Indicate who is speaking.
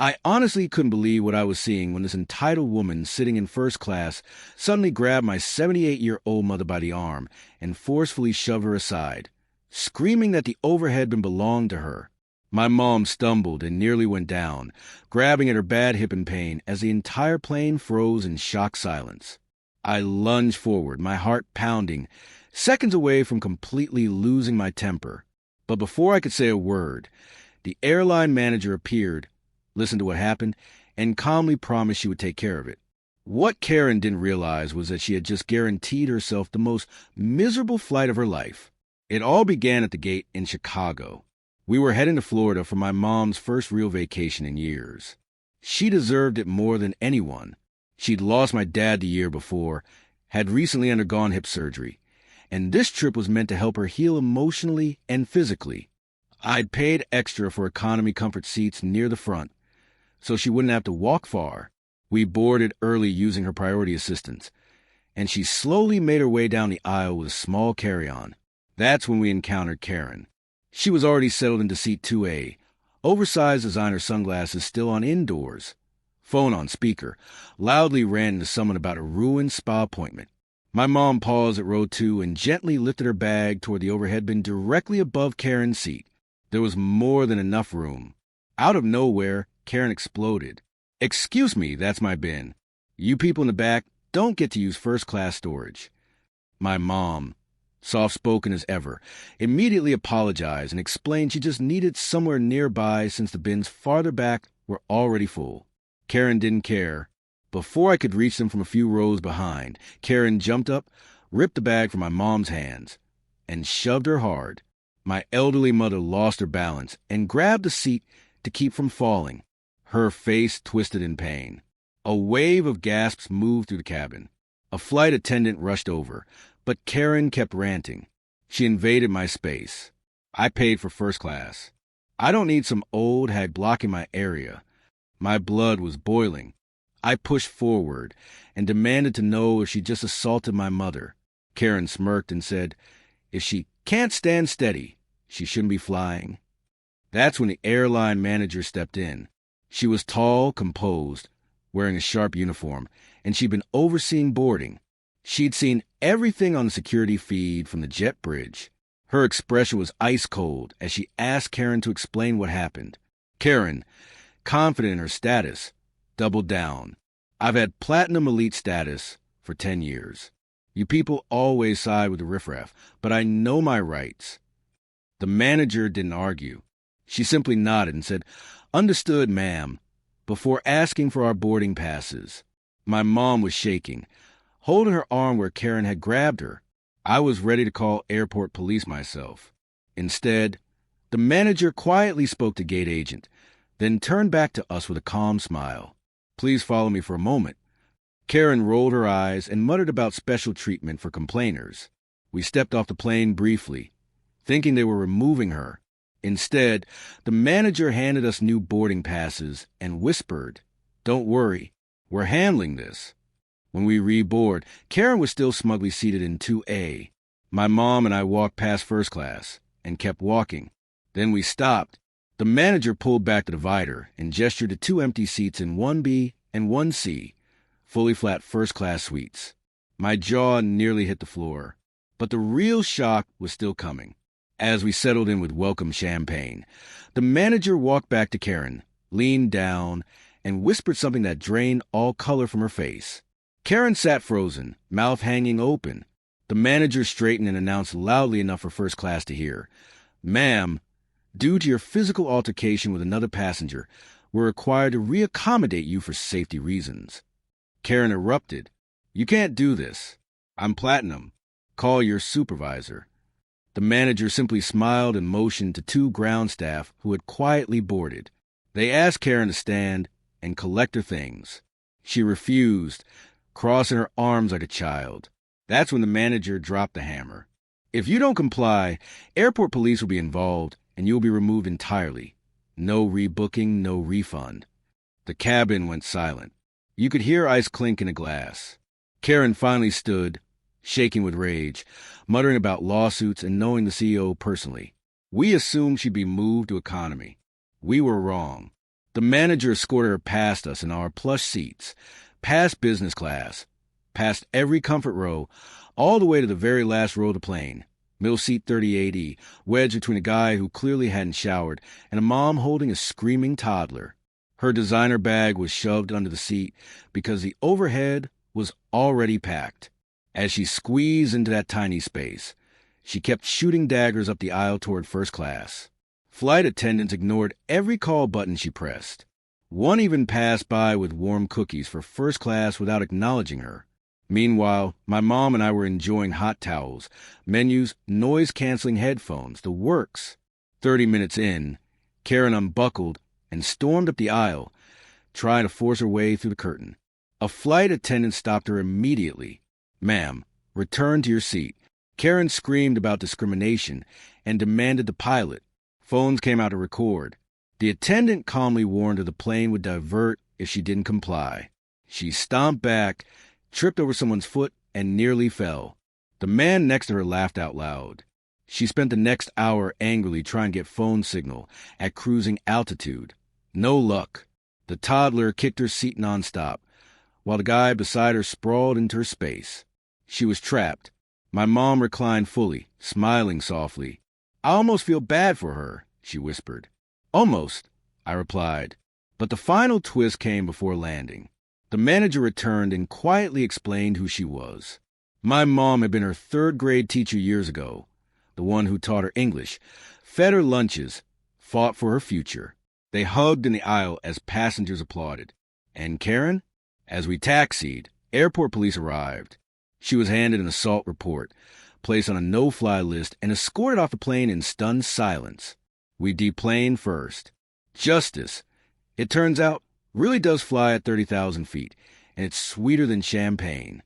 Speaker 1: I honestly couldn't believe what I was seeing when this entitled woman sitting in first class suddenly grabbed my 78-year-old mother by the arm and forcefully shoved her aside, screaming that the overhead bin belonged to her. My mom stumbled and nearly went down, grabbing at her bad hip in pain as the entire plane froze in shocked silence. I lunged forward, my heart pounding, seconds away from completely losing my temper. But before I could say a word, the airline manager appeared, listened to what happened, and calmly promised she would take care of it. What Karen didn't realize was that she had just guaranteed herself the most miserable flight of her life. It all began at the gate in Chicago. We were heading to Florida for my mom's first real vacation in years. She deserved it more than anyone. She'd lost my dad the year before, had recently undergone hip surgery, and this trip was meant to help her heal emotionally and physically. I'd paid extra for economy comfort seats near the front, so she wouldn't have to walk far. We boarded early using her priority assistance, and she slowly made her way down the aisle with a small carry-on. That's when we encountered Karen. She was already settled into seat 2A, oversized designer sunglasses still on indoors. Phone on speaker, loudly ranting to someone about a ruined spa appointment. My mom paused at row 2 and gently lifted her bag toward the overhead bin directly above Karen's seat. There was more than enough room. Out of nowhere, Karen exploded. "Excuse me, that's my bin. You people in the back don't get to use first-class storage." My mom, soft-spoken as ever, immediately apologized and explained she just needed somewhere nearby since the bins farther back were already full. Karen didn't care. Before I could reach them from a few rows behind, Karen jumped up, ripped the bag from my mom's hands, and shoved her hard. My elderly mother lost her balance and grabbed the seat to keep from falling. Her face twisted in pain. A wave of gasps moved through the cabin. A flight attendant rushed over, but Karen kept ranting. She invaded my space. I paid for first class. I don't need some old hag blocking my area. My blood was boiling. I pushed forward and demanded to know if she just assaulted my mother. Karen smirked and said, if she can't stand steady, she shouldn't be flying. That's when the airline manager stepped in. She was tall, composed, wearing a sharp uniform, and she'd been overseeing boarding. She'd seen everything on the security feed from the jet bridge. Her expression was ice cold as she asked Karen to explain what happened. Karen, confident in her status, doubled down. I've had platinum elite status for 10 years. You people always side with the riffraff, but I know my rights. The manager didn't argue. She simply nodded and said, "Understood, ma'am," before asking for our boarding passes. My mom was shaking, holding her arm where Karen had grabbed her. I was ready to call airport police myself. Instead, the manager quietly spoke to gate agent, then turned back to us with a calm smile. "Please follow me for a moment." Karen rolled her eyes and muttered about special treatment for complainers. We stepped off the plane briefly, thinking they were removing her. Instead, the manager handed us new boarding passes and whispered, "Don't worry, we're handling this." When we reboard, Karen was still smugly seated in 2A. My mom and I walked past first class and kept walking. Then we stopped. The manager pulled back the divider and gestured to 2 empty seats in 1B and 1C, fully flat first-class suites. My jaw nearly hit the floor, but the real shock was still coming. As we settled in with welcome champagne, the manager walked back to Karen, leaned down, and whispered something that drained all color from her face. Karen sat frozen, mouth hanging open. The manager straightened and announced loudly enough for first class to hear, "Ma'am, due to your physical altercation with another passenger, we're required to reaccommodate you for safety reasons." Karen erupted, "You can't do this. I'm platinum. Call your supervisor." The manager simply smiled and motioned to 2 ground staff who had quietly boarded. They asked Karen to stand and collect her things. She refused, crossing her arms like a child. That's when the manager dropped the hammer. "If you don't comply, airport police will be involved and you'll be removed entirely. No rebooking, no refund." The cabin went silent. You could hear ice clink in a glass. Karen finally stood, shaking with rage, muttering about lawsuits and knowing the CEO personally. We assumed she'd be moved to economy. We were wrong. The The manager escorted her past us in our plush seats, past business class, past every comfort row, all the way to the very last row of the plane. Middle seat 3080, wedged between a guy who clearly hadn't showered and a mom holding a screaming toddler. Her designer bag was shoved under the seat because the overhead was already packed. As she squeezed into that tiny space, she kept shooting daggers up the aisle toward first class. Flight attendants ignored every call button she pressed. One even passed by with warm cookies for first class without acknowledging her. Meanwhile, my mom and I were enjoying hot towels, menus, noise-canceling headphones, the works. 30 minutes in, Karen unbuckled and stormed up the aisle, trying to force her way through the curtain. A flight attendant stopped her immediately. "Ma'am, return to your seat." Karen screamed about discrimination and demanded the pilot. Phones came out to record. The attendant calmly warned her the plane would divert if she didn't comply. She stomped back, tripped over someone's foot, and nearly fell. The man next to her laughed out loud. She spent the next hour angrily trying to get phone signal at cruising altitude. No luck. The toddler kicked her seat nonstop, while the guy beside her sprawled into her space. She was trapped. My mom reclined fully, smiling softly. "I almost feel bad for her," she whispered. "Almost," I replied. But the final twist came before landing. The manager returned and quietly explained who she was. My mom had been her third-grade teacher years ago, the one who taught her English, fed her lunches, fought for her future. They hugged in the aisle as passengers applauded. And Karen? As we taxied, airport police arrived. She was handed an assault report, placed on a no-fly list, and escorted off the plane in stunned silence. We deplaned first. Justice, it turns out, really does fly at 30,000 feet, and it's sweeter than champagne.